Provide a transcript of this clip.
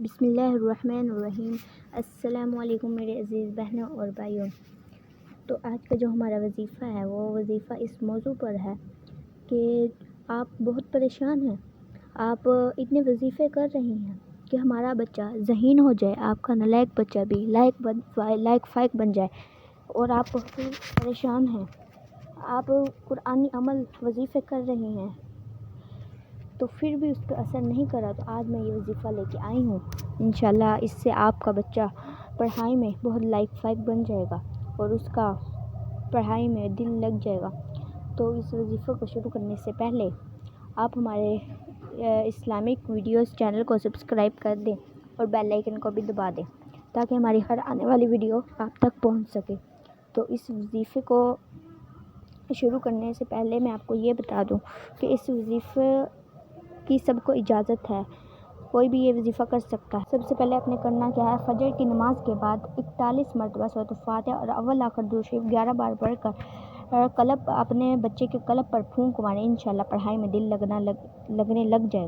بسم اللہ الرحمن الرحیم۔ السلام علیکم میرے عزیز بہنوں اور بھائیوں۔ تو آج کا جو ہمارا وظیفہ ہے وہ وظیفہ اس موضوع پر ہے کہ آپ بہت پریشان ہیں، آپ اتنے وظیفے کر رہی ہیں کہ ہمارا بچہ ذہین ہو جائے، آپ کا نالائق بچہ بھی لائق فائق بن جائے، اور آپ بہت پریشان ہیں، آپ قرآنی عمل وظیفے کر رہی ہیں تو پھر بھی اس پہ اثر نہیں کرا۔ تو آج میں یہ وظیفہ لے کے آئی ہوں، انشاءاللہ اس سے آپ کا بچہ پڑھائی میں بہت لائق فائق بن جائے گا اور اس کا پڑھائی میں دل لگ جائے گا۔ تو اس وظیفے کو شروع کرنے سے پہلے آپ ہمارے اسلامک ویڈیوز چینل کو سبسکرائب کر دیں اور بیل آئیکن کو بھی دبا دیں تاکہ ہماری ہر آنے والی ویڈیو آپ تک پہنچ سکے۔ تو اس وظیفے کو شروع کرنے سے پہلے میں آپ کو یہ بتا دوں کہ اس وظیفے کی سب کو اجازت ہے، کوئی بھی یہ وظیفہ کر سکتا ہے۔ سب سے پہلے آپ نے کرنا کیا ہے، فجر کی نماز کے بعد 41 مرتبہ سورۃ فاتحہ اور اول آخر درود شریف 11 بار پڑھ کر قلب اپنے بچے کے قلب پر پھونک ماریں، انشاءاللہ پڑھائی میں دل لگنے لگ جائے گا۔